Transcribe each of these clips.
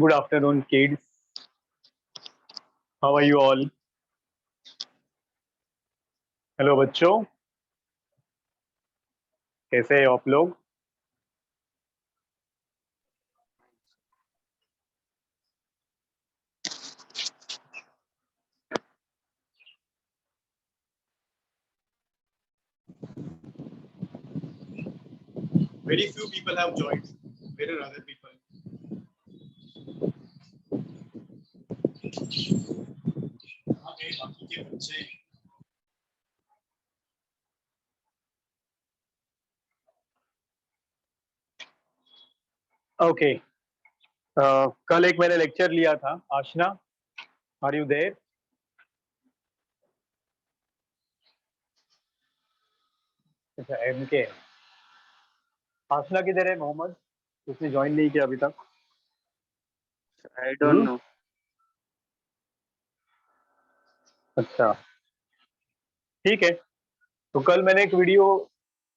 Good afternoon, kids. How are you all? Hello बच्चों, कैसे हैं आप लोग? Very few people have joined. Where are other people? कहाँ गए बाकी के बच्चे? Okay. कल एक मैंने लेक्चर लिया था. आशना, are you there? अच्छा, MK. आशना किधर है? मोहम्मद, उसने ज्वाइन नहीं किया अभी तक. I don't know. अच्छा, ठीक है. तो कल मैंने एक वीडियो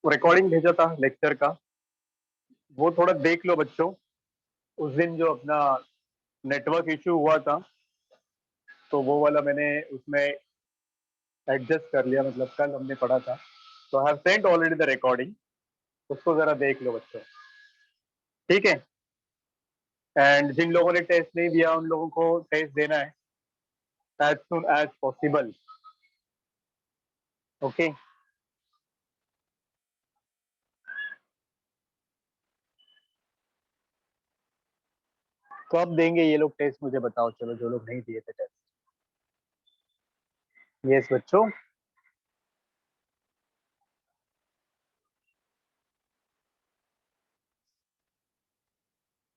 रिकॉर्डिंग भेजा था लेक्चर का, वो थोड़ा देख लो बच्चों. उस दिन जो अपना नेटवर्क इशू हुआ था, तो वो वाला मैंने उसमें एडजस्ट कर लिया. मतलब कल हमने पढ़ा था, तो I have sent already the recording. उसको जरा देख लो बच्चों, ठीक है. एंड जिन लोगों ने टेस्ट नहीं दिया उन लोगों को टेस्ट देना है as soon as possible. Okay. कब देंगे ये लोग टेस्ट, मुझे बताओ. चलो, जो लोग नहीं दिए थे टेस्ट. यस बच्चों.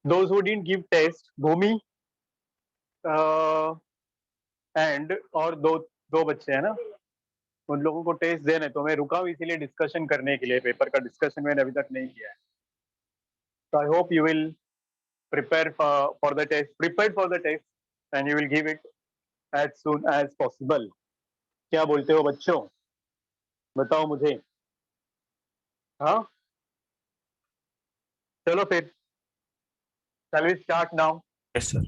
Those who didn't give test, Bhumi and और दो बच्चे हैं ना, उन लोगों को टेस्ट देने. तो मैं रुका हूँ इसीलिए डिस्कशन करने के लिए. पेपर का डिस्कशन मैंने अभी तक नहीं किया है. तो I hope you will prepare for the test, prepared for the test, and you will give it as soon as possible. क्या बोलते हो बच्चों, बताओ मुझे. हाँ, चलो फिर shall we start now. Yes, sir.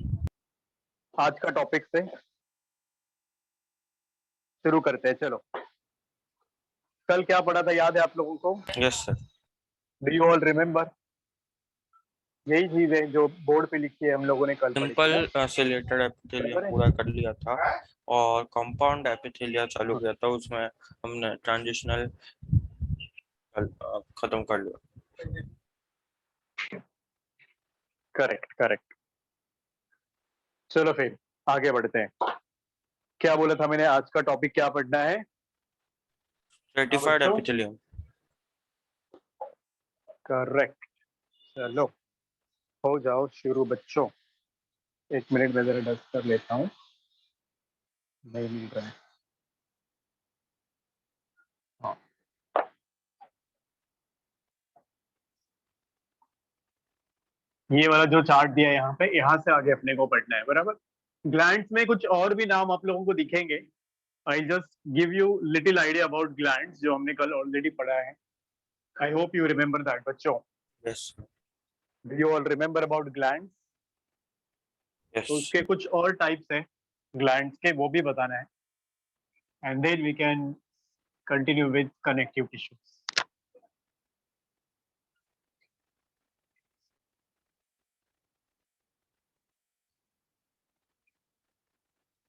आज का टॉपिक से शुरू करते हैं. चलो, कल क्या पढ़ा था याद है आप लोगों को? Yes, sir. Do you all remember? यही चीज है जो बोर्ड पे लिखी है, हम लोगों ने कल पढ़ी थी ना? सिंपल से रिलेटेड एपिथेलिया पूरा कर लिया था और कंपाउंड एपिथेलिया चालू किया था. उसमें हमने ट्रांजिशनल खत्म कर लिया. Correct correct. चलो फिर आगे बढ़ते हैं. क्या बोला था मैंने, आज का टॉपिक क्या पढ़ना है? Stratified epithelium. करेक्ट. चलो हो जाओ शुरू बच्चों. एक मिनट में जरा डस्ट कर लेता हूँ, नहीं मिल रहा है. हाँ, ये वाला जो चार्ट दिया है यहाँ पे, यहाँ से आगे अपने को पढ़ना है, बराबर. ग्लैंड्स में कुछ और भी नाम आप लोगों को दिखेंगे. I just give you little idea about glands, जो हमने कल ऑलरेडी पढ़ा है. I hope you remember that बच्चों. Yes, sir. Do you all remember about glands? Yes. तो उसके कुछ और टाइप्स हैं ग्लैंड्स के, वो भी बताना है. And then we can continue with connective tissues.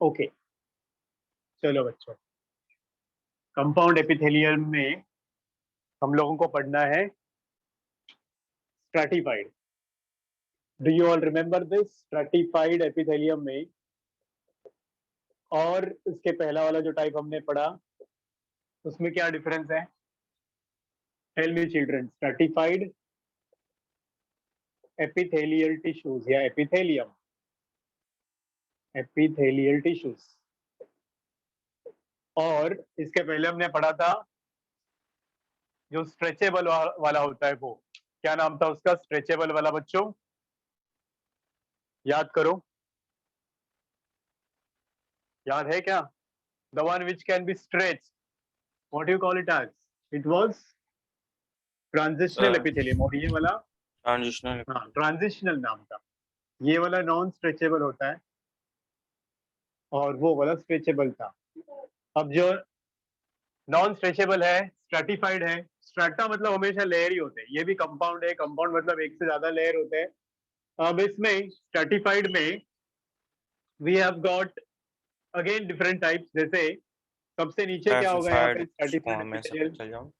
Okay, चलो बच्चों. कंपाउंड एपिथेलियम में हम लोगों को पढ़ना है stratified. Do you all remember this? Stratified epithelium में, और इसके पहला वाला जो टाइप हमने पढ़ा, उसमें क्या डिफरेंस है? Tell me children. Stratified epithelial tissues या एपिथेलियम, एपिथेलियल टिश्यूज. और इसके पहले हमने पढ़ा था जो स्ट्रेचेबल वाला होता है, वो क्या नाम था उसका? स्ट्रेचेबल वाला बच्चों, याद करो. याद है क्या? The one which can be stretch, what you call it as? It was transitional epithelium. और ये वाला ट्रांजिशनल. हाँ, ट्रांजिशनल नाम था. ये वाला नॉन स्ट्रेचेबल होता है और वो वाला स्ट्रेचेबल था। अब जो नॉन स्ट्रेचेबल है, स्ट्रेटिफाइड है। स्ट्रेटा मतलब हमेशा लेयर ही होते हैं, ये भी कंपाउंड है, कंपाउंड मतलब एक से ज्यादा लेयर होते हैं। अब इसमें स्ट्रेटिफाइड में we have got again different types. जैसे सबसे नीचे क्या होगा यहाँ पे, स्ट्रैटिफाइड स्ट्रेटिफाइड में से एपिथेलियल। चल जाओ,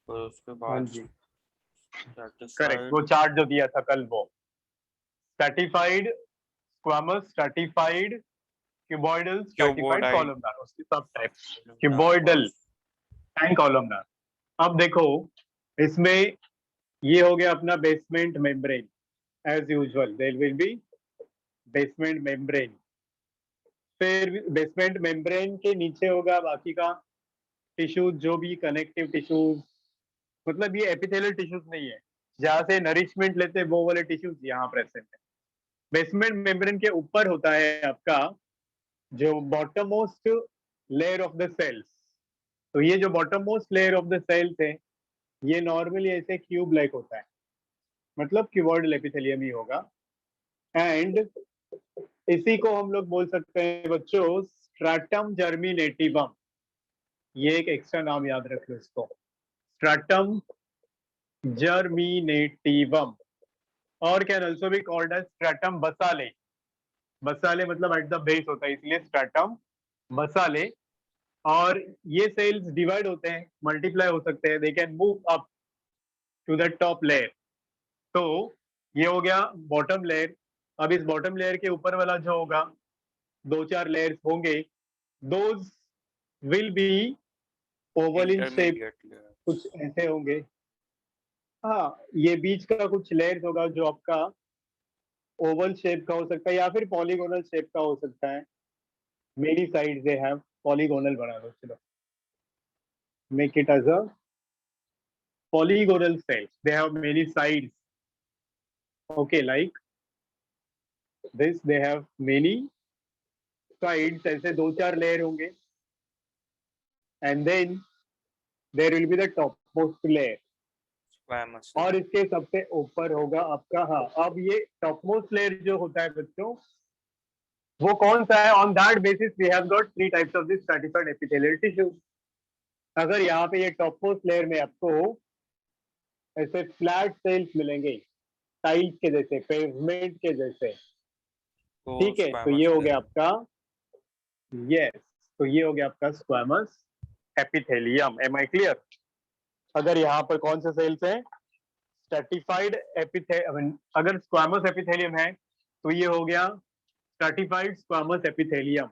और उसके हाँ बाद जी, करेक्ट, स्ट्रैटिफाइड वो चार्ट जो दिया था कल, वो stratified squamous, stratified cuboidal, stratified cuboid columnar, उसके सब टाइप्स। Cuboidal and columnar. अब देखो इसमें ये हो गया अपना basement membrane. As usual there will be basement membrane. फिर बेसमेंट मेम्ब्रेन के नीचे होगा बाकी का टिश्यूज, जो भी कनेक्टिव टिश्यूज, मतलब ये एपिथेलियल टिश्यूज नहीं है, जहाँ से नरिशमेंट लेते हैं वो वाले टिश्यूज यहाँ प्रेजेंट है। बेसमेंट मेम्ब्रेन के ऊपर होता है आपका जो bottom most layer of the cells. तो ये जो bottom most layer of the cells है, ये नॉर्मली ऐसे क्यूब लाइक होता है, मतलब क्यूबॉइडल एपिथेलियम ही होगा। एंड इसी को हम लोग बोल सकते हैं बच्चों स्ट्रैटम जर्मिनेटिवम। ये एक एक्स्ट्रा नाम याद रख लो इसको, स्ट्रैटम जर्मिनेटिवम, और can also be called as stratum basale. Basale मतलब एट द बेस होता है, इसलिए स्ट्रैटम बसाले। और ये सेल्स डिवाइड होते हैं, मल्टीप्लाई हो सकते हैं, they can move up to the top layer. तो ये हो गया बॉटम लेयर। अब इस बॉटम लेयर के ऊपर वाला जो होगा, दो चार लेयर्स होंगे, those will be oval in shape, intermediate कुछ ऐसे होंगे। हाँ, ये बीच का कुछ लेयर्स होगा जो आपका ओवल शेप का हो सकता है या फिर पॉलीगोनल शेप का हो सकता है। Many sides they have, polygonal बना दो, चलो make it as a polygonal cells. They have many sides. Okay, like this, they have many sides. ऐसे दो चार लेयर होंगे, and then there will be the topmost layer. Squamous और इसके सबसे ऊपर होगा आपका, हाँ, अब ये टॉपमोस्ट लेयर जो होता है बच्चों, वो कौन सा है? On that basis we have got three types of this stratified epithelial tissue. अगर यहाँ पे ये टॉपमोस्ट लेयर में आपको ऐसे फ्लैट सेल्स मिलेंगे, टाइल्स के जैसे, पेवमेंट के जैसे, तो ठीक है, तो ये स्क्वैमस हो गया आपका, यस, तो ये हो गया आपका squamous epithelium. Am I clear? अगर यहाँ पर कौन से सेल्स हैं? Stratified epithelium. अगर स्क्वामस एपिथेलियम है तो ये हो गया स्ट्रैटिफाइड स्क्वामस एपिथेलियम।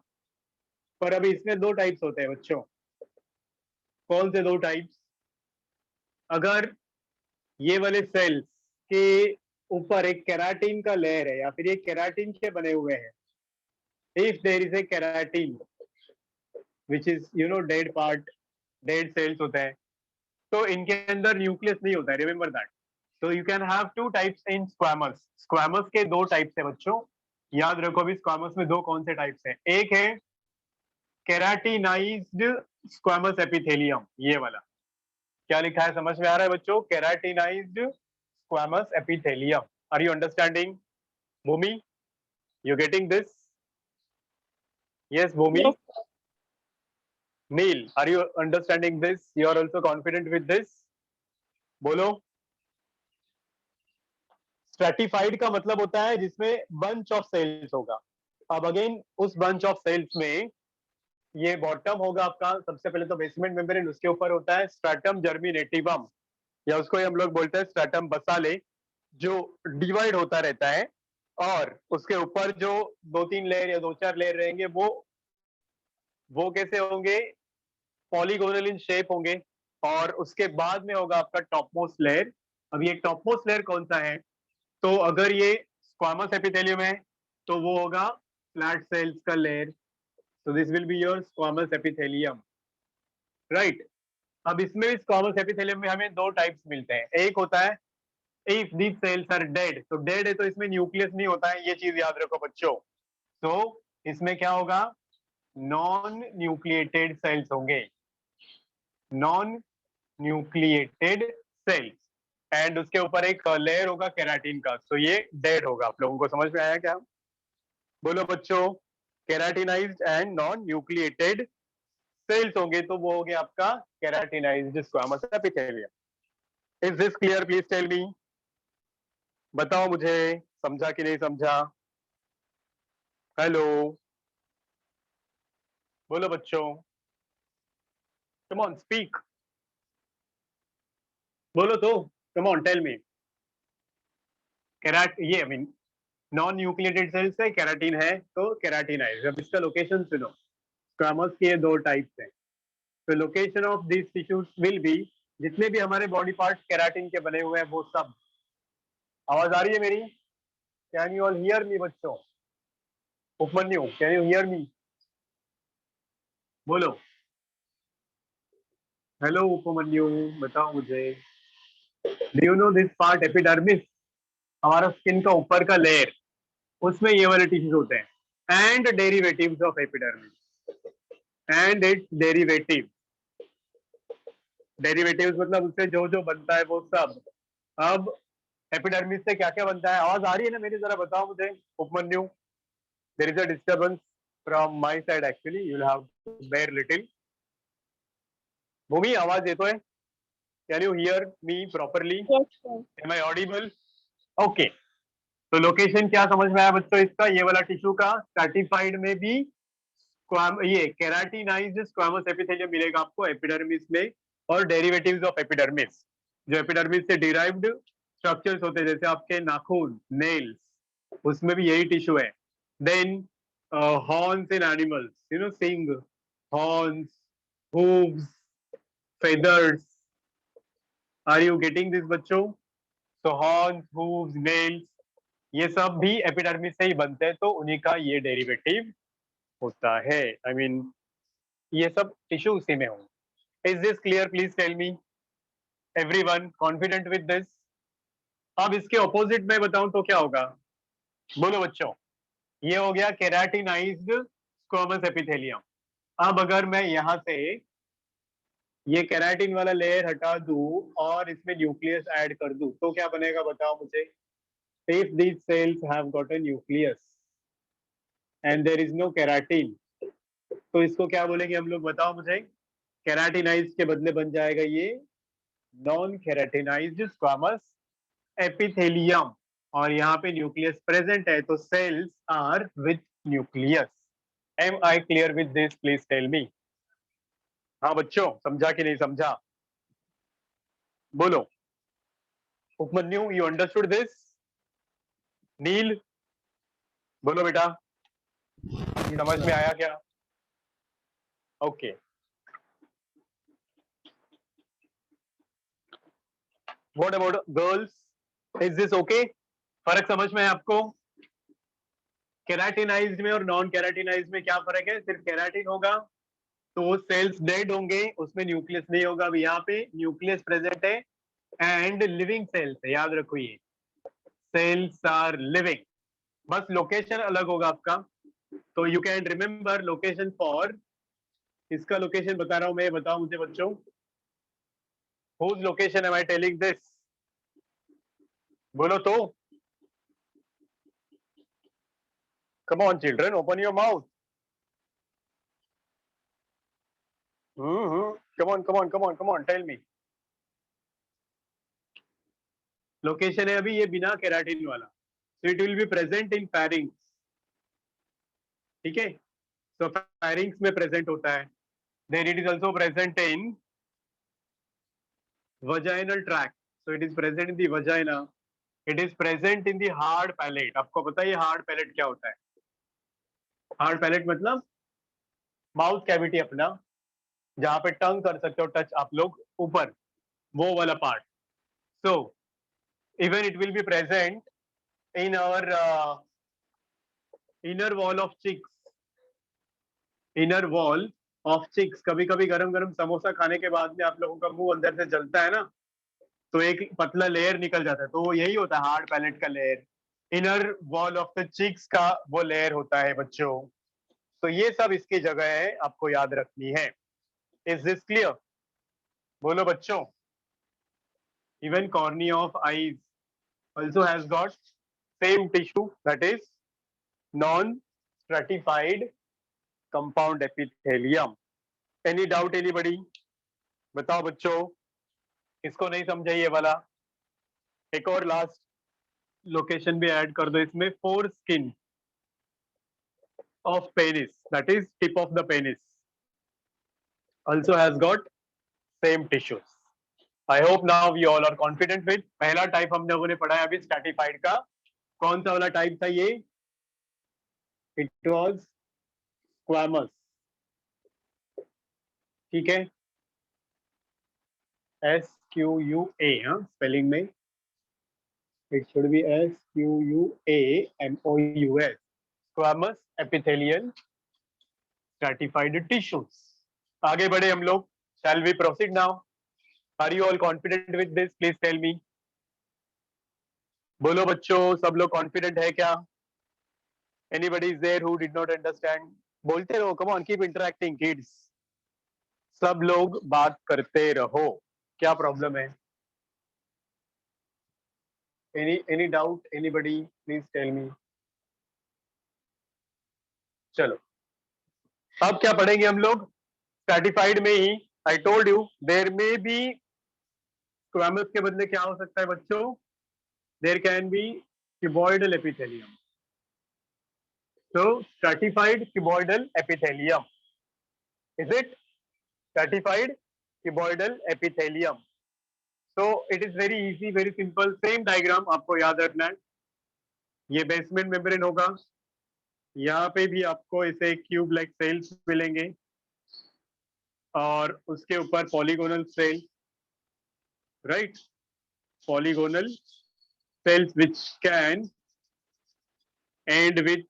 पर अभी इसमें दो टाइप्स होते हैं बच्चों। कौन से दो टाइप्स? अगर ये वाले सेल्स के ऊपर एक केराटिन का लेयर है या फिर ये केराटिन के बने हुए हैं, if there is a keratin which is dead part, dead cells होते हैं, तो इनके अंदर न्यूक्लियस नहीं होता है, रिमेंबर दैट। तो you can have two types in squamous. Squamous के दो टाइप्स है बच्चों, याद रखो। अभी स्क्वामस में दो कौन से टाइप्स हैं? एक है केराटिनाइज्ड स्क्वामस एपिथेलियम, ये वाला। क्या लिखा है, समझ में आ रहा है बच्चों? Keratinized squamous epithelium. Are you understanding Bhumi? You getting this? Yes Bhumi? Neel, are you understanding this? You are also confident with this? बोलो। स्ट्रेटिफाइड का मतलब होता है जिसमें बंच ऑफ सेल्स होगा। अब अगेन उस बंच ऑफ सेल्स में ये बॉटम होगा आपका, सबसे पहले तो बेसमेंट मेम्ब्रेन, उसके ऊपर होता है स्ट्रैटम जर्मिनेटिवम, या उसको हम लोग बोलते हैं स्ट्रैटम बसाले, जो डिवाइड होता रहता है। और उसके ऊपर जो दो तीन लेयर या दो चार लेयर रहेंगे, वो कैसे होंगे? पॉलीगोनल इन शेप होंगे। और उसके बाद में होगा आपका टॉप मोस्ट लेयर। अब ये टॉप मोस्ट लेयर कौन सा है? तो अगर ये स्क्वामस एपिथेलियम है तो वो होगा फ्लैट सेल्स का layer. so this will be your squamous epithelium, right? अब इसमें भी स्क्वामस एपिथेलियम में हमें दो टाइप्स मिलते हैं। एक होता है if these cells are dead, तो डेड है तो इसमें न्यूक्लियस नहीं होता है, ये चीज याद रखो बच्चों। तो इसमें क्या होगा? नॉन न्यूक्लिएटेड सेल्स होंगे, नॉन न्यूक्लिएटेड सेल्स। एंड उसके ऊपर एक लेयर होगा केराटिन का, तो ये डेड होगा। आप लोगों को समझ में आया क्या? बोलो बच्चों, keratinized and non nucleated cells होंगे तो वो हो गया आपका keratinized squamous epithelium. Is this clear? Please tell me. बताओ मुझे, समझा कि नहीं समझा? हेलो, बोलो बच्चों, कम ऑन स्पीक, बोलो तो, come on tell me. Keratin ये I mean non nucleated cells है, केराटिन है तो केराटिनाइज्ड। अब इसका लोकेशन सुनो, स्क्वामस के दो टाइप्स हैं। तो location of this tissues will be, जितने भी हमारे बॉडी पार्ट्स केराटिन के बने हुए हैं वो सब। आवाज आ रही है मेरी? Can you all hear me बच्चों? Upmanyu, can you hear me? बोलो हेलो उपमन्यु, बताओ मुझे। Do you know this part epidermis, हमारा स्किन का ऊपर का लेयर, उसमें ये वाले टिश्यूज होते हैं। And derivatives of epidermis and it's derivative, derivatives मतलब उससे जो जो बनता है वो सब। अब एपिडर्मिस से क्या क्या बनता है? आवाज आ रही है ना मेरी? जरा बताओ मुझे Upmanyu. There is a disturbance from my side actually, you will have to bear little. Bhumi आवाज ये तो है? Can you hear me properly? Yes, sir. Am I audible? Okay, तो लोकेशन क्या समझ में आया बच्चों इसका? ये वाला टिश्यू का स्ट्रैटिफाइड में भी ये केराटिनाइज्ड स्क्वामस एपिथेलियम मिलेगा आपको एपिडर्मिस में, और डेरिवेटिव्स ऑफ एपिडर्मिस, जो एपिडर्मिस से डिराइव्ड स्ट्रक्चर्स होते हैं, जैसे आपके नाखून, नेल्स, उसमें भी यही टिश्यू है। Then horns in animals, you know, सिंग, horns, hooves, feathers. Are you getting this बच्चों? सो हॉर्न्स, हूव्स, नेल्स, ये सब भी एपिडर्मिस से ही बनते हैं, तो उन्हीं का ये डेरिवेटिव होता है। आई मीन ये सब टिश्यू उसी में हो। Is this clear? Please tell me, everyone confident with this? अब इसके ऑपोजिट में बताऊं तो क्या होगा? बोलो बच्चों, ये हो गया केराटिनाइज्ड स्क्वामस एपिथेलियम। अब अगर मैं यहां से ये केराटिन वाला लेयर हटा दूं और इसमें न्यूक्लियस ऐड कर दूं तो क्या बनेगा बताओ मुझे? If these cells have got a nucleus and there is no keratin, तो इसको क्या बोलेंगे हम लोग? बताओ मुझे। केराटिनाइज्ड के बदले बन जाएगा ये नॉन केराटिनाइज्ड स्क्वामस एपिथेलियम, और यहाँ पे न्यूक्लियस प्रेजेंट है, तो cells are with nucleus. Am I clear with this? Please tell me. हाँ बच्चों, समझा कि नहीं समझा? बोलो Upamanyu, you understood this? Neel, बोलो बेटा, समझ में आया क्या? Okay, what about girls? Is this okay? फर्क समझ में है आपको? केराटिनाइज्ड में और नॉन केराटिनाइज्ड में क्या फर्क है? सिर्फ केराटिन होगा तो वो सेल्स डेड होंगे, उसमें न्यूक्लियस नहीं होगा। अब यहाँ पे न्यूक्लियस प्रेजेंट है एंड लिविंग सेल्स है, याद रखो ये सेल्स आर लिविंग, बस लोकेशन अलग होगा आपका। तो you can remember location for, इसका लोकेशन बता रहा हूं मैं, बताओ मुझे बच्चों, whose location am I telling this? बोलो तो, come on children, open your mouth. Come on come on come on come on, tell me. Location है अभी ये बिना केराटिन वाला, so it will be present in pharynx, ठीक है? so pharynx में प्रेजेंट होता है। then it is also present in vaginal tract, so it is present in the vagina, it is present in the hard palate। आपको पता है ये hard palate क्या होता है? हार्ड पैलेट मतलब माउथ कैविटी अपना, जहां पे टंग कर सकते हो टच आप लोग ऊपर, वो वाला part. so even it will be present in our inner wall of cheeks, inner wall of cheeks. कभी कभी गरम गरम समोसा खाने के बाद में आप लोगों का मुंह अंदर से जलता है ना, तो एक पतला लेयर निकल जाता है, तो वो यही होता है हार्ड पैलेट का layer. Inner wall of the cheeks का वो लेयर होता है बच्चों। तो ये सब इसकी जगह है, आपको याद रखनी है। Is this clear? बोलो बच्चों। Even cornea of eyes also has got same tissue, that is non-stratified compound epithelium. Any doubt anybody? बताओ बच्चों, किसको नहीं समझा ये वाला? एक और लास्ट लोकेशन भी ऐड कर दो इसमें, four skin of penis, that is tip of the penis, also has got same tissues. I hope now we all are confident with. पहला टाइप हम लोगों ने पढ़ा है अभी स्ट्रैटिफाइड का. कौन सा वाला टाइप था ये? It was squamous. ठीक है, SQUA, हाँ स्पेलिंग में it should be SQUAMOUS. Squamous epithelial stratified tissues. आगे बढ़े हम लोग. Shall we proceed now? Are you all confident with this? Please tell me. बोलो बच्चों, सब लोग कॉन्फिडेंट है क्या? Anybody is there who did not understand? बोलते रहो, come on, keep interacting kids. सब लोग बात करते रहो. क्या प्रॉब्लम है? Any doubt? Anybody? Please tell me. चलो, अब क्या पढ़ेंगे हम लोग? स्ट्रैटिफाइड में ही I told you there may be squamous के बदले क्या हो सकता है बच्चों? There can be cuboidal epithelium. So stratified cuboidal epithelium. Is it stratified cuboidal epithelium? So it is very easy, very simple. Same diagram आपको याद रखना है. ये बेसमेंट मेम्ब्रेन होगा. यहाँ पे भी आपको ऐसे क्यूब लाइक सेल्स मिलेंगे और उसके ऊपर polygonal cell, right? Polygonal cells which can end with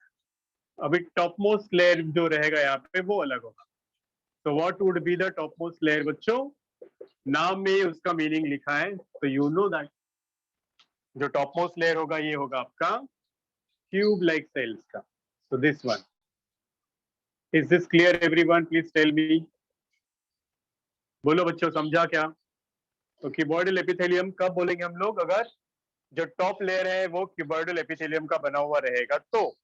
अभी टॉपमोस्ट लेयर जो रहेगा यहाँ पे वो अलग होगा. So what would be the topmost layer बच्चों? नाम में उसका मीनिंग लिखा है, तो you know that जो टॉपमोस्ट लेयर होगा ये होगा आपका क्यूब लाइक सेल्स का. So this one. Is this clear everyone? Please tell me. बोलो बच्चों, समझा क्या? तो क्यूबॉइडल एपिथेलियम कब बोलेंगे हम लोग? अगर जो टॉप लेयर है वो क्यूबॉइडल एपिथेलियम का बना हुआ रहेगा. तो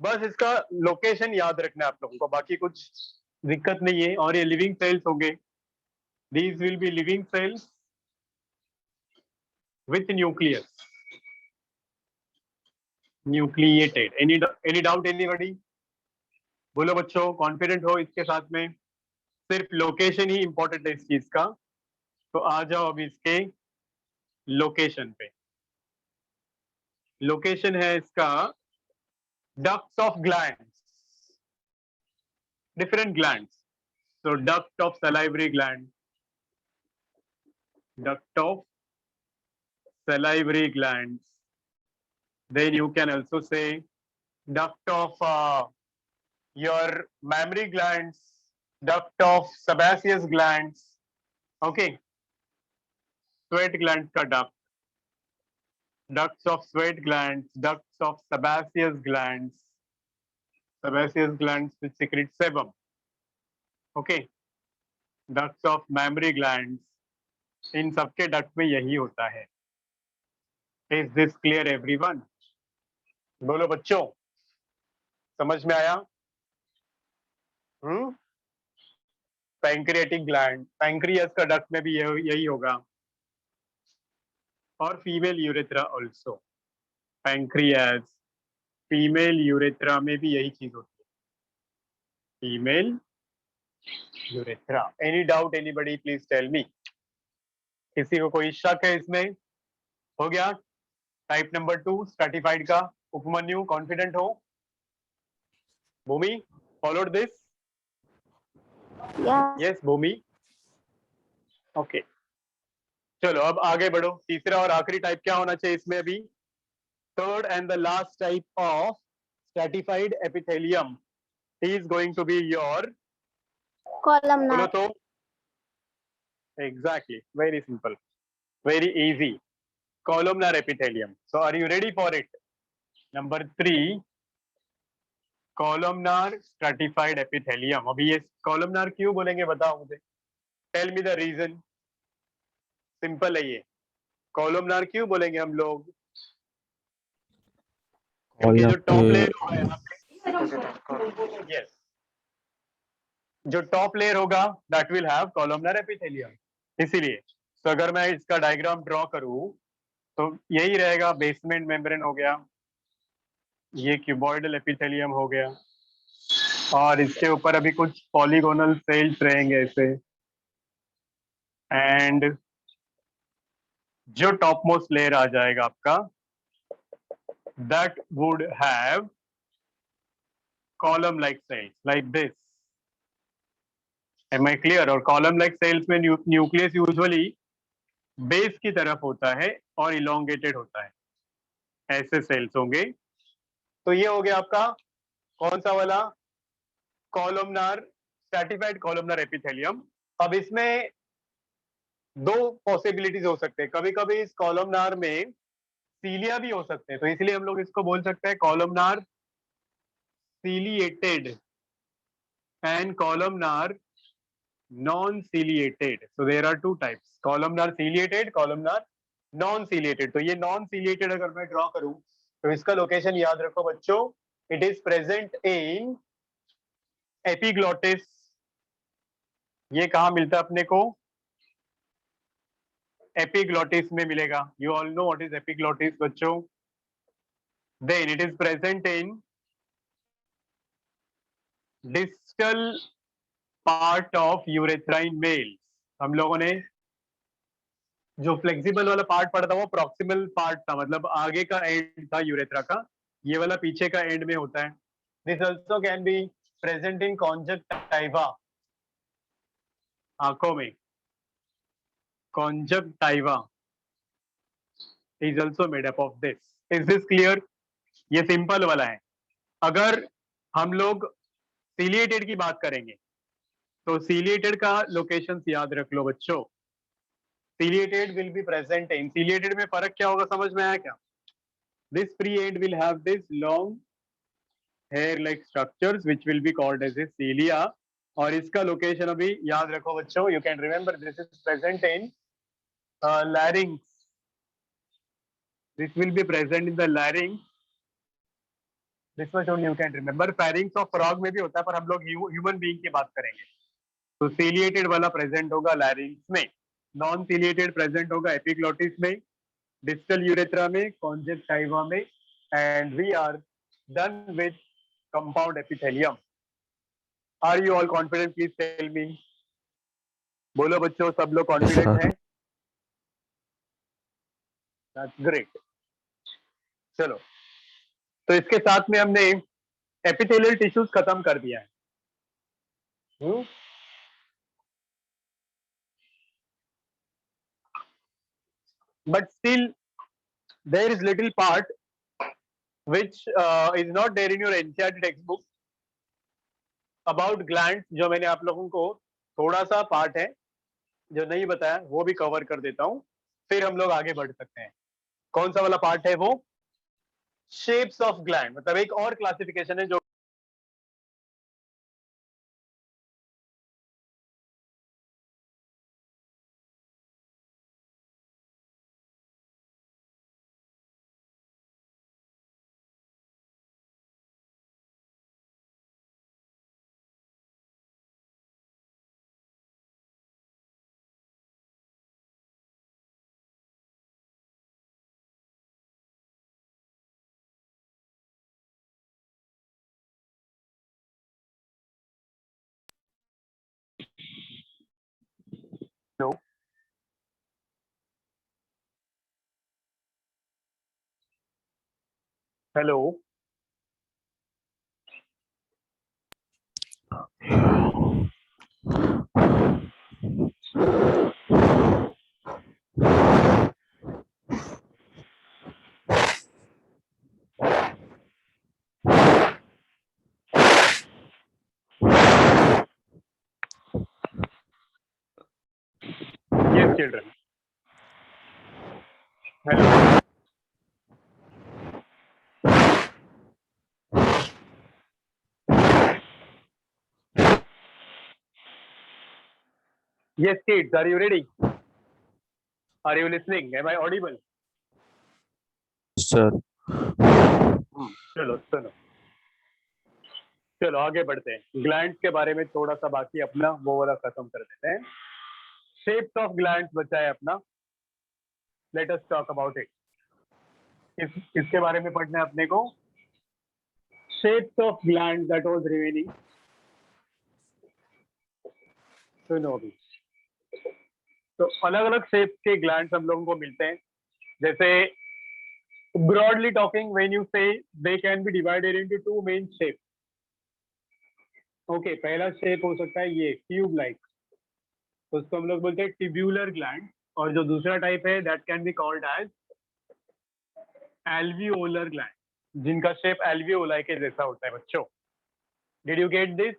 बस इसका लोकेशन याद रखना है आप लोगों को, बाकी कुछ दिक्कत नहीं है. और ये लिविंग सेल्स होंगे. These will be living cells with nucleus. Nucleated. Any doubt anybody? बोलो बच्चों, कॉन्फिडेंट हो इसके साथ में? सिर्फ लोकेशन ही इंपॉर्टेंट है इस चीज का. तो आ जाओ अभी इसके लोकेशन पे. लोकेशन है इसका ducts of glands, different glands. So duct of salivary gland, duct of salivary glands. Then you can also say duct of your mammary glands, duct of sebaceous glands. Okay, sweat glands का duct, ducts of sweat glands, ducts of sebaceous glands which secrete sebum. Okay, ducts of mammary glands. इन सबके duct में यही होता है. Is this clear everyone? बोलो बच्चों, समझ में आया? पैंक्रियाटिक ग्लैंड, पैंक्रियास का डक्ट में भी यही होगा. और female urethra also. Pancreas, female urethra में भी यही चीज होती है. Female urethra. Any doubt anybody? Please tell me. किसी को कोई शक है इसमें? हो गया टाइप नंबर 2 स्ट्रैटिफाइड का. उपमन्यु कॉन्फिडेंट हो? Bhumi followed this? Yes Bhumi. Okay, चलो अब आगे बढ़ो. तीसरा और आखिरी टाइप क्या होना चाहिए इसमें अभी? Third and the last type of stratified epithelium is going to be your columnar. बोलो तो. Exactly, very simple, very easy. Columnar epithelium. So are you ready for it? Number 3, columnar stratified epithelium. अभी ये columnar क्यों बोलेंगे बताओ मुझे? Tell me the reason. Simple है ये. कॉलमनार क्यों बोलेंगे हम लोग? क्योंकि जो टॉप लेयर होगा यहाँ पे, यस, जो टॉप लेयर होगा that will have columnar epithelium, इसीलिए। तो अगर मैं इसका डायग्राम ड्रॉ करूं तो यही रहेगा, बेसमेंट मेम्ब्रेन हो गया, ये क्यूबॉइडल एपिथेलियम हो गया, और इसके ऊपर अभी कुछ पॉलीगोनल सेल्स रहेंगे ऐसे, एंड जो टॉप मोस्ट लेयर आ जाएगा आपका that would have column like cells like this. Am I clear? और कॉलम लाइक सेल्स में न्यूक्लियस यूजुअली बेस की तरफ होता है और इलोंगेटेड होता है, ऐसे सेल्स होंगे। तो ये हो गया आपका कौन सा वाला? Columnar, stratified columnar epithelium. अब इसमें दो पॉसिबिलिटीज हो सकते हैं, कभी कभी इस कॉलमनार में सीलिया भी हो सकते हैं, तो इसलिए हम लोग इसको बोल सकते हैं columnar ciliated and columnar non ciliated. So there are two types, columnar ciliated, columnar non ciliated. तो ये नॉन सीलिएटेड अगर मैं ड्रॉ करूं तो इसका लोकेशन याद रखो बच्चों, it is present in epiglottis. ये कहां मिलता है अपने को? एपिग्लोटिस में मिलेगा। You all know what is epiglottis बच्चों? Then it is present in distal part of urethra in male. हम लोगों ने जो फ्लेक्सिबल वाला पार्ट पढ़ा था वो प्रॉक्सिमल पार्ट था, मतलब आगे का एंड था यूरेथ्रा का, ये वाला पीछे का एंड में होता है। This also can be present in conjunctiva, आंखों में, conjunctiva is also made up of this. Is this clear? ये सिंपल वाला है। अगर हम लोग सीलिएटेड की बात करेंगे तो सीलिएटेड का लोकेशन याद रख लो बच्चों। Ciliated will be present in, ciliated में फर्क क्या होगा समझ में आया क्या? This free end will have this long hair like structures which will be called as a cilia, और इसका लोकेशन अभी याद रखो बच्चों, you can remember this is present in larynx. This will be present in the larynx. This much only you can remember. Pharynx of frog में भी होता है, पर हम लोग ह्यूमन बीइंग की बात करेंगे। तो सीलिएटेड वाला प्रेजेंट होगा लैरिंग्स में, नॉन सीलिएटेड प्रेजेंट होगा एपिग्लोटिस में, डिस्टल यूरेथ्रा में, कॉन्जक्टाइवा में, and we are done with compound epithelium. Are you all confident? Please tell me. बोलो बच्चों, सब लोग कॉन्फिडेंट हैं? That's great. चलो, तो इसके साथ में हमने एपिथेलियल टिश्यूज खत्म कर दिया है। But still there is little part which is not there in your NCERT textbook about glands, जो मैंने आप लोगों को थोड़ा सा पार्ट है जो नहीं बताया, वो भी कवर कर देता हूं, फिर हम लोग आगे बढ़ सकते हैं। कौन सा वाला पार्ट है वो? शेप्स ऑफ ग्लैंड, मतलब एक और क्लासिफिकेशन है जो no, hello, yes children, hello, yes kids, are you ready? Are you listening? Am I audible? Sir. चलो सुनो, चलो आगे बढ़ते हैं। ग्लैंड्स के बारे में थोड़ा सा बाकी अपना वो वाला खत्म कर देते हैं। शेप्स ऑफ ग्लैंड्स बचा है अपना, let us talk about it. इसके बारे में पढ़ना है अपने को। Shapes of glands that was remaining. सुनो अभी, तो अलग अलग शेप्स के ग्लैंड्स हम लोगों को मिलते हैं। जैसे ब्रॉडली टॉकिंग, व्हेन यू से they can be divided into two main shapes. Okay, पहला शेप हो सकता है ये ट्यूब लाइक, उसको हम लोग बोलते हैं ट्यूब्यूलर ग्लैंड। और जो दूसरा टाइप है that can be called as alveolar gland, जिनका शेप एल्वियोलाई के जैसा होता है बच्चों। Did you get this?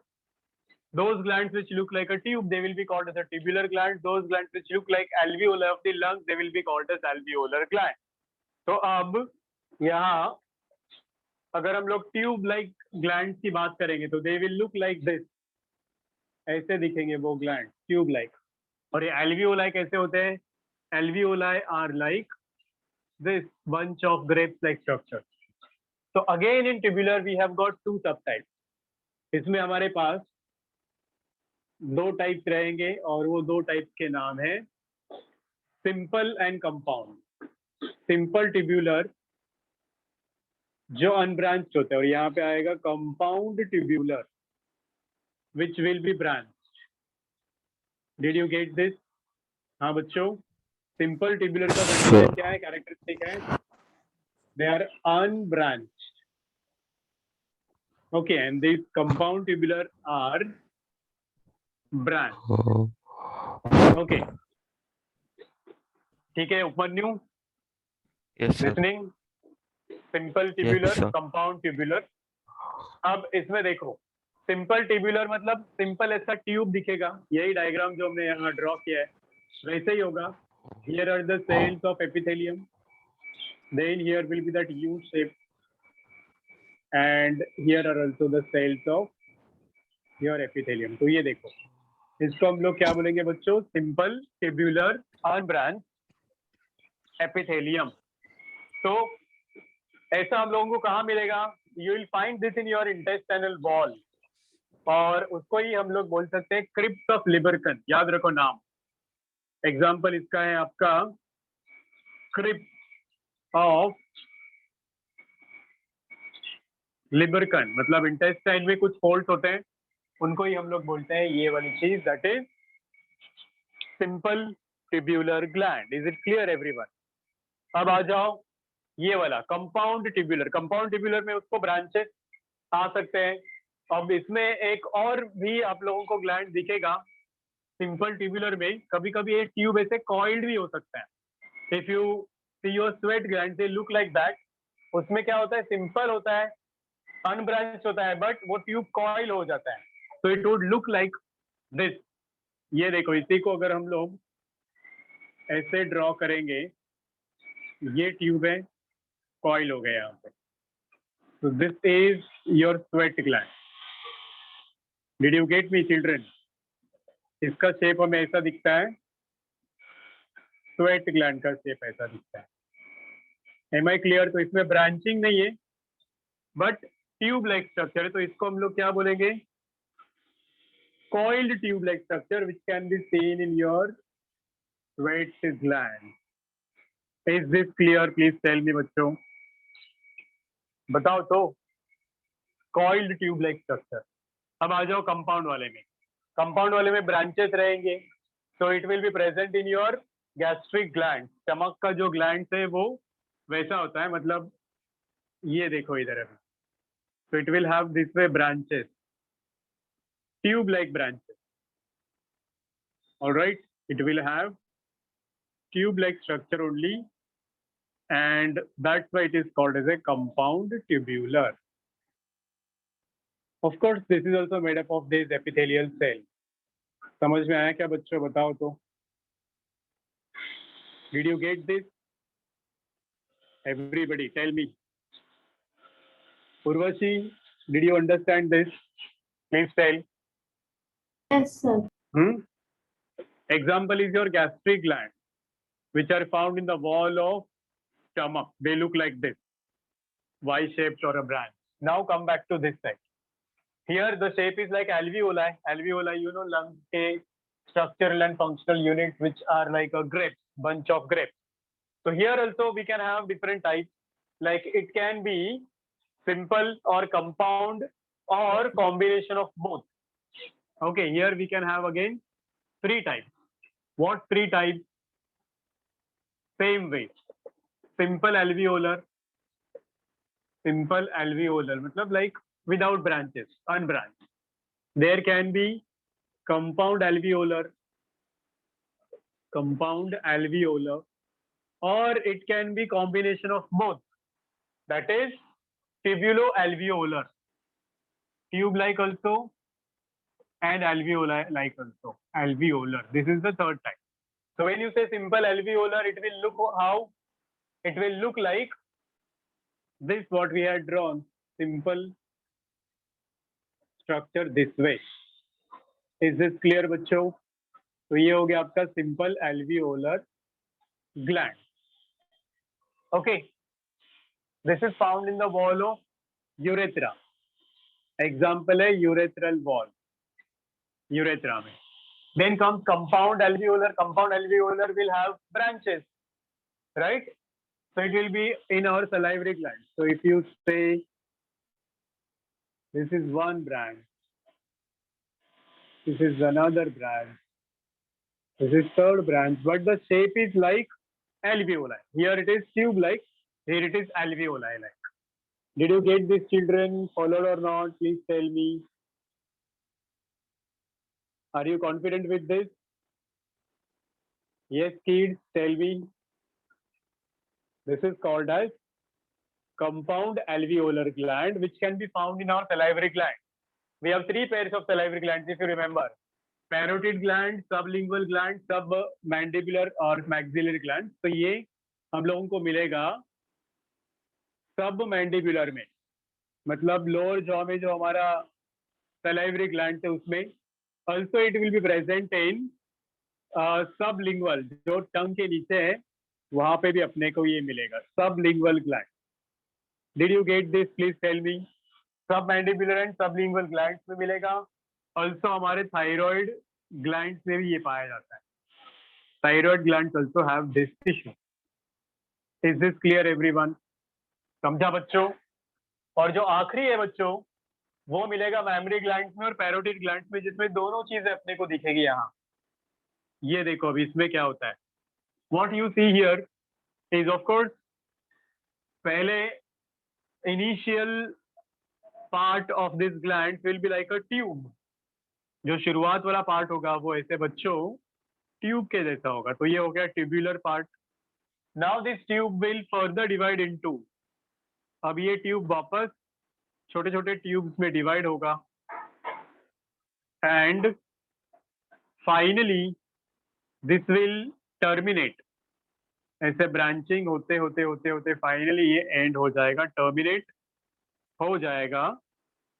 Those glands which look like a tube, they will be called as a tubular gland. Those glands which look like alveoli of the lungs, they will be called as alveolar gland. तो अब यहाँ अगर हम लोग tube like gland की बात करेंगे तो they will look like this, ऐसे दिखेंगे वो ग्लैंड ट्यूब लाइक। और ये एल्वियोलाई कैसे होते हैं? Alveoli are like this bunch of grapes like structure. So again in tubular we have got two subtypes. इसमें हमारे पास दो टाइप रहेंगे और वो दो टाइप के नाम है simple and compound. Simple tubular जो अनब्रांच्ड होता है, और यहाँ पे आएगा compound tubular which will be branched. Did you get this? हाँ बच्चों, सिंपल ट्यूब्यूलर का कंडीशन क्या है, कैरेक्टरिस्टिक है? They are unbranched. Okay, and this compound tubular are branch. Okay, ठीक है Upamanyu? Yes, sir. Listening? Simple tubular, sir. Compound tubular. अब इसमें देखो, सिंपल ट्यूब्यूलर मतलब सिंपल ऐसा ट्यूब दिखेगा, यही डायग्राम जो हमने यहाँ ड्रॉ किया है वैसे ही होगा। Here are the cells of epithelium, then here will be that U shape, and here are also the cells of your epithelium. तो ये देखो, इसको हम लोग क्या बोलेंगे बच्चों? Simple tubular unbranch epithelium. तो ऐसा हम लोगों को कहाँ मिलेगा? You will find this in your intestinal wall, और उसको ही हम लोग बोल सकते हैं क्रिप्ट ऑफ लिबरकन। याद रखो नाम। एग्जाम्पल इसका है आपका क्रिप्ट ऑफ लिबरकन, मतलब इंटेस्टाइन में कुछ होल्स होते हैं, उनको ही हम लोग बोलते हैं ये वाली चीज, that is simple tubular gland. Is it clear everyone? अब आ जाओ ये वाला कंपाउंड ट्यूब्यूलर। कंपाउंड ट्यूब्यूलर में उसको ब्रांचेस आ सकते हैं। अब इसमें एक और भी आप लोगों को ग्लैंड दिखेगा सिंपल ट्यूब्यूलर में। कभी कभी एक ट्यूब ऐसे कॉइल्ड भी हो सकता है। If you see your sweat gland, they look like that. उसमें क्या होता है? सिंपल होता है, अनब्रांच होता है, बट वो ट्यूब कॉइल हो जाता है, तो it would look like this. ये देखो, इसी को अगर हम लोग ऐसे ड्रॉ करेंगे, ये ट्यूब है, कॉइल हो गया यहाँ पे। So this is your sweat gland. Did you get me, children? इसका शेप हमें ऐसा दिखता है, स्वेट ग्लैंड का शेप ऐसा दिखता है। Am I clear? तो इसमें ब्रांचिंग नहीं है, बट ट्यूब लाइक स्ट्रक्चर है, तो इसको हम लोग क्या बोलेंगे? Coiled tube like structure which can be seen in your sweat gland. Is this clear? Please tell me बच्चों, बताओ तो। Coiled tube like structure. अब आ जाओ कंपाउंड वाले में। कंपाउंड वाले में ब्रांचेस रहेंगे, तो it will be present in your gastric gland. Stomach का जो ग्लैंड है वो वैसा होता है, मतलब ये देखो इधर अभी, तो it will have this way branches, tube like branches. Alright, it will have tube like structure only, and that's why it is called as a compound tubular. Of course, this is also made up of these epithelial cells. समझ में आया क्या बच्चों? बताओ तो। Did you get this? Everybody, tell me. Urvashi, did you understand this? Please tell. Yes, sir. Example is your gastric gland. which are found in the wall of stomach. They look like this, Y-shaped or a branch. Now come back to this side. Here the shape is like alveoli. Alveoli, you know, lung ke structural and functional units, which are like a grape, bunch of grapes. So here also we can have different types. Like it can be simple or compound or combination of both. Okay, here we can have again three types. What three types? Same way. Simple alveolar, matlab like without branches, unbranched. There can be compound alveolar, or it can be combination of both. That is tubulo-alveolar, tube-like also, and alveoli-like also, alveolar. This is the third type. So when you say simple alveolar, it will look how? It will look like this, what we had drawn, simple structure this way. Is this clear, बच्चों? तो ये हो गया आपका simple alveolar gland. Okay, this is found in the wall of urethra. Example है urethral wall, urethra में. Then comes compound alveolar. Compound alveolar will have branches, right? So it will be in our salivary gland. So if you say this is one branch, this is another branch, this is third branch, but the shape is like alveoli. Here it is tube-like, here it is alveoli-like. Did you get this, children? Followed or not? Please tell me. Are you confident with this? Yes, kids, tell me. This is called as compound alveolar gland, which can be found in our salivary gland. We have three pairs of salivary glands, if you remember. Parotid gland, sublingual gland, submandibular और maxillary gland. तो ये हम लोगों को मिलेगा submandibular में, मतलब lower jaw में जो हमारा salivary gland है उसमें. Also it will be present in sublingual, जो टंग के नीचे है वहां पे भी अपने को ये मिलेगा, sublingual gland. Did you get this? Please tell me. Submandibular and sublingual glands में मिलेगा. Also हमारे thyroid glands में भी ये पाया जाता है. Thyroid glands also have this tissue. Is this clear, everyone? समझा बच्चों? और जो आखिरी है बच्चों, वो मिलेगा mammary glands में और parotid glands में, जिसमें दोनों चीजें अपने को दिखेगी यहाँ. ये देखो अभी इसमें क्या होता है. What you see here is of course पहले initial part of this gland will be like a tube. जो शुरुआत वाला पार्ट होगा वो ऐसे बच्चों ट्यूब के जैसा होगा. तो ये हो गया tubular part. Now this tube will further divide into. अब ये ट्यूब वापस छोटे छोटे ट्यूब्स में डिवाइड होगा and finally this will terminate. ऐसे ब्रांचिंग होते होते होते होते फाइनली ये एंड हो जाएगा, टर्मिनेट हो जाएगा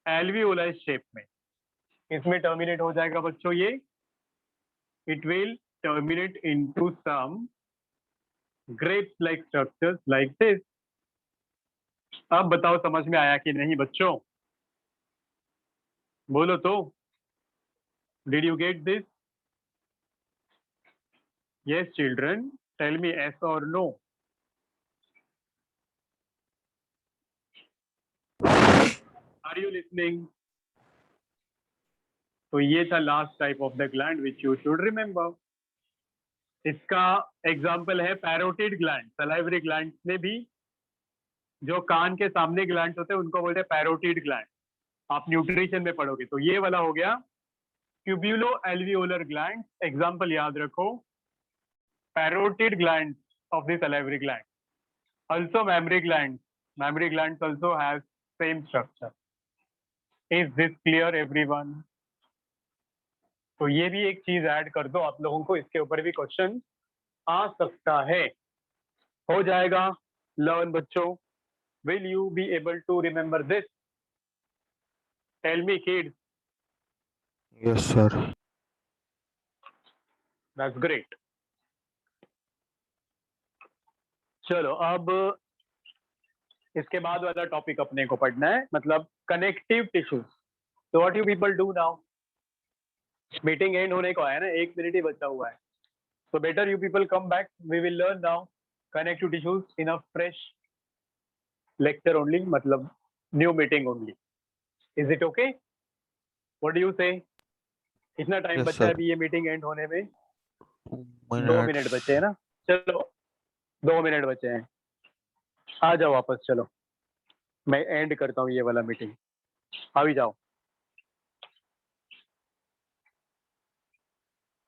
एल्वियोलाइज शेप में. इसमें टर्मिनेट हो जाएगा बच्चों ये. It will terminate into some grapes like structures like this. अब बताओ समझ में आया कि नहीं बच्चों? बोलो तो. Did you get this? Yes children, tell me yes or no. Are you listening? तो ये था last type of the gland which you should remember. इसका एग्जाम्पल है पैरोटिड ग्लैंड. सलाइवरी ग्लैंड में भी जो कान के सामने ग्लैंड होते हैं उनको बोलते हैं पैरोटिड ग्लैंड. आप न्यूट्रिशन में पढ़ोगे. तो ये वाला हो गया ट्यूब्यूलो एल्वियोलर ग्लैंड. एग्जाम्पल याद रखो, parotid gland of the salivary gland. Also mammary glands also have same structure. Is this clear everyone? तो ये भी एक चीज ऐड कर दो आप लोगों को, इसके ऊपर भी क्वेश्चन आ सकता है. हो जाएगा. लर्न बच्चों. Will you be able to remember this? Tell me kids. Yes sir. That's great. चलो अब इसके बाद वाला टॉपिक अपने को पढ़ना है, मतलब कनेक्टिव टिश्यूज। तो what you people do now, meeting and होने को आया ना, 1 मिनट ही बचा हुआ है। So better you people come back. We will learn now connective tissues in a fresh lecture only, मतलब new meeting only. Is it okay? What do you say? कितना time yes बचा है सर, अभी ये meeting and होने में? 2 minute minutes. बचे हैं ना? चलो 2 मिनट बचे हैं, आ जाओ वापस। चलो मैं एंड करता हूँ ये वाला मीटिंग, आ भी जाओ।